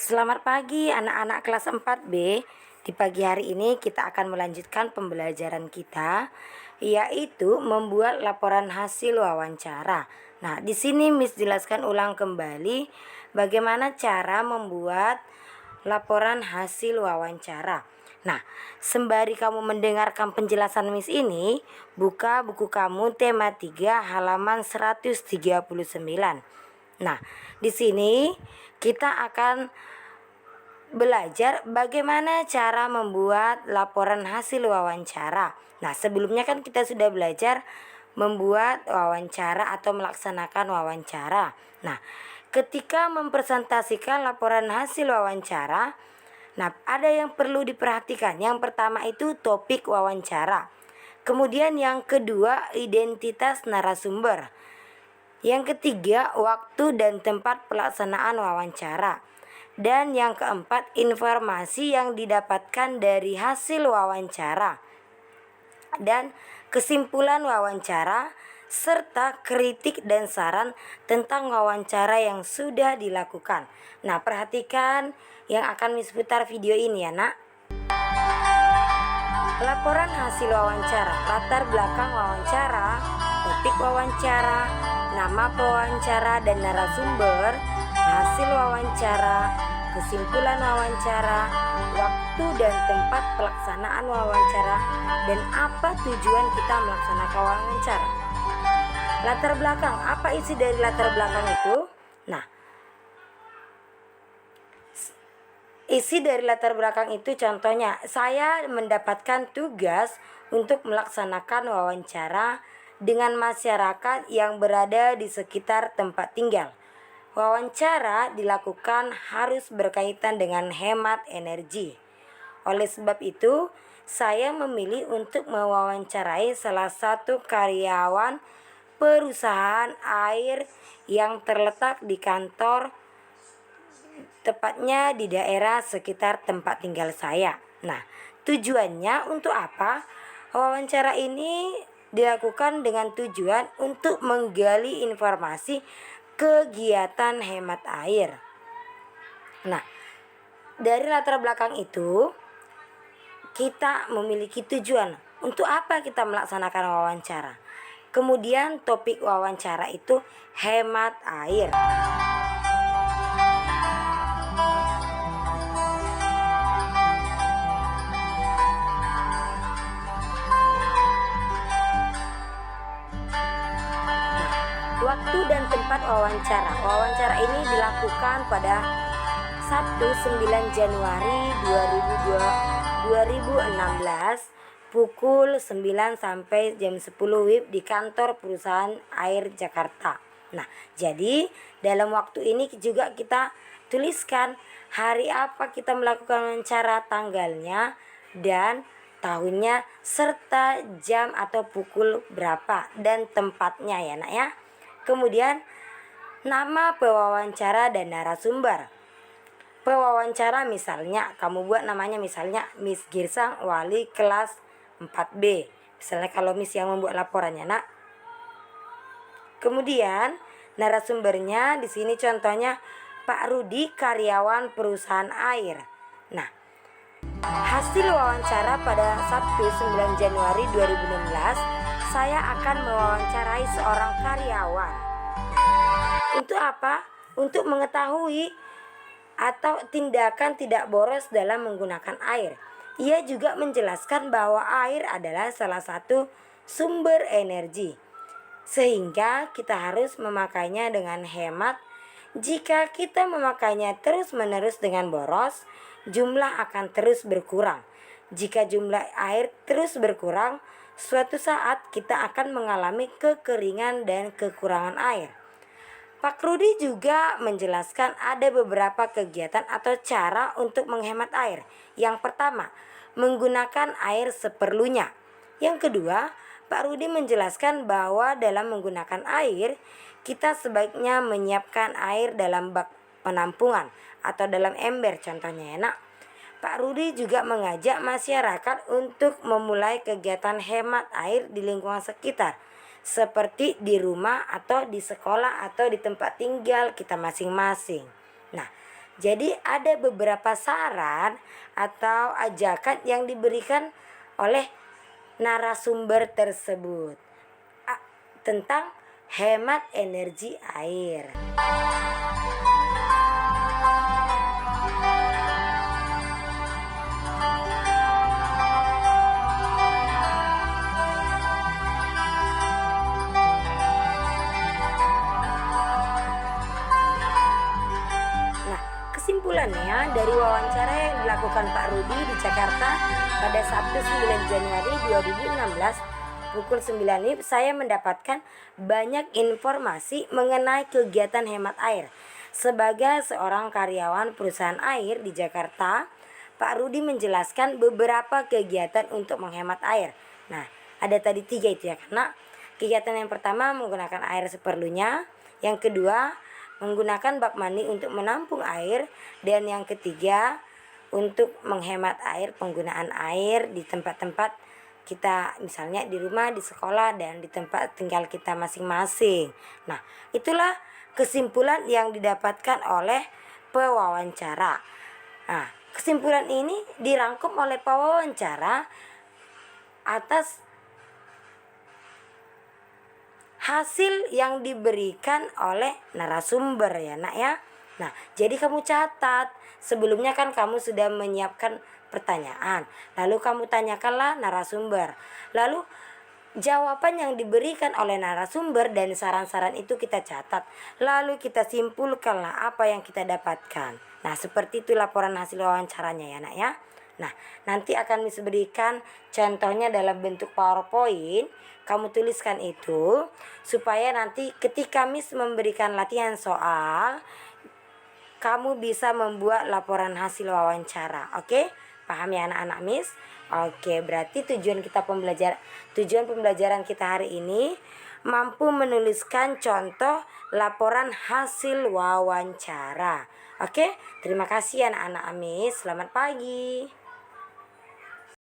Selamat pagi anak-anak kelas 4B. Di pagi hari ini kita akan melanjutkan pembelajaran kita, yaitu membuat laporan hasil wawancara. Nah, di sini Miss jelaskan ulang kembali bagaimana cara membuat laporan hasil wawancara. Nah, sembari kamu mendengarkan penjelasan Miss ini, buka buku kamu tema 3 halaman 139. Nah, di sini kita akan belajar bagaimana cara membuat laporan hasil wawancara. Nah, sebelumnya kan kita sudah belajar membuat wawancara atau melaksanakan wawancara. Nah, ketika mempresentasikan laporan hasil wawancara, nah ada yang perlu diperhatikan. Yang pertama itu topik wawancara. Kemudian yang kedua identitas narasumber. Yang ketiga, waktu dan tempat pelaksanaan wawancara. Dan yang keempat, informasi yang didapatkan dari hasil wawancara. Dan kesimpulan wawancara, serta kritik dan saran tentang wawancara yang sudah dilakukan. Nah, perhatikan yang akan Miss putar video ini ya, Nak. Laporan hasil wawancara, latar belakang wawancara, topik wawancara, nama pewawancara dan narasumber, hasil wawancara, kesimpulan wawancara, waktu dan tempat pelaksanaan wawancara, dan apa tujuan kita melaksanakan wawancara. Latar belakang, apa isi dari latar belakang itu? Nah, isi dari latar belakang itu contohnya, saya mendapatkan tugas untuk melaksanakan wawancara dengan masyarakat yang berada di sekitar tempat tinggal. Wawancara dilakukan harus berkaitan dengan hemat energi. Oleh sebab itu, saya memilih untuk mewawancarai salah satu karyawan perusahaan air yang terletak di kantor, tepatnya di daerah sekitar tempat tinggal saya. Nah, tujuannya untuk apa? Wawancara ini dilakukan dengan tujuan untuk menggali informasi kegiatan hemat air. Nah, dari latar belakang itu kita memiliki tujuan untuk apa kita melaksanakan wawancara. Kemudian topik wawancara itu hemat air. Waktu dan tempat wawancara. Wawancara ini dilakukan pada Sabtu 9 Januari 2016 pukul 9 sampai jam 10 WIB di kantor perusahaan air Jakarta. Nah, jadi dalam waktu ini juga kita tuliskan hari apa kita melakukan wawancara, tanggalnya dan tahunnya, serta jam atau pukul berapa dan tempatnya ya, Nak ya. Kemudian nama pewawancara dan narasumber. Pewawancara misalnya kamu buat namanya misalnya Miss Girsang Wali kelas 4B. Misalnya kalau Miss yang membuat laporannya, Nak. Kemudian narasumbernya di sini contohnya Pak Rudi karyawan perusahaan air. Nah, hasil wawancara pada Sabtu 9 Januari 2016, saya akan mewawancarai seorang karyawan. Untuk apa? Untuk mengetahui atau tindakan tidak boros dalam menggunakan air. Ia juga menjelaskan bahwa air adalah salah satu sumber energi, sehingga kita harus memakainya dengan hemat. Jika kita memakainya terus-menerus dengan boros, jumlah akan terus berkurang. Jika jumlah air terus berkurang, suatu saat kita akan mengalami kekeringan dan kekurangan air. Pak Rudi juga menjelaskan ada beberapa kegiatan atau cara untuk menghemat air. Yang pertama, menggunakan air seperlunya. Yang kedua, Pak Rudi menjelaskan bahwa dalam menggunakan air, kita sebaiknya menyiapkan air dalam bak penampungan atau dalam ember contohnya ya, Nak. Pak Rudi juga mengajak masyarakat untuk memulai kegiatan hemat air di lingkungan sekitar, seperti di rumah atau di sekolah atau di tempat tinggal kita masing-masing. Nah, Jadi ada beberapa saran atau ajakan yang diberikan oleh narasumber tersebut tentang hemat energi air. Nah, kesimpulannya dari wawancara yang dilakukan Pak Rudi di Jakarta pada Sabtu 9 Januari 2016 pukul 9 ini, saya mendapatkan banyak informasi mengenai kegiatan hemat air. Sebagai seorang karyawan perusahaan air di Jakarta, Pak Rudi menjelaskan beberapa kegiatan untuk menghemat air. Nah, ada tadi 3 itu ya, karena kegiatan yang pertama menggunakan air seperlunya, yang kedua menggunakan bak mandi untuk menampung air, dan yang ketiga untuk menghemat air, penggunaan air di tempat-tempat kita, misalnya di rumah, di sekolah, dan di tempat tinggal kita masing-masing. Nah, itulah kesimpulan yang didapatkan oleh pewawancara. Nah, kesimpulan ini dirangkum oleh pewawancara atas hasil yang diberikan oleh narasumber ya nak ya. Nah, jadi kamu catat. Sebelumnya kan kamu sudah menyiapkan pertanyaan, lalu kamu tanyakanlah narasumber. Lalu jawaban yang diberikan oleh narasumber dan saran-saran itu kita catat. Lalu kita simpulkanlah apa yang kita dapatkan. Nah, seperti itu laporan hasil wawancaranya ya nak ya. Nah, nanti akan Miss berikan contohnya dalam bentuk PowerPoint. Kamu tuliskan itu supaya nanti ketika Miss memberikan latihan soal, kamu bisa membuat laporan hasil wawancara. Oke? Paham ya anak-anak Miss? Oke, berarti tujuan pembelajaran kita hari ini mampu menuliskan contoh laporan hasil wawancara. Oke? Terima kasih anak-anak Miss. Selamat pagi.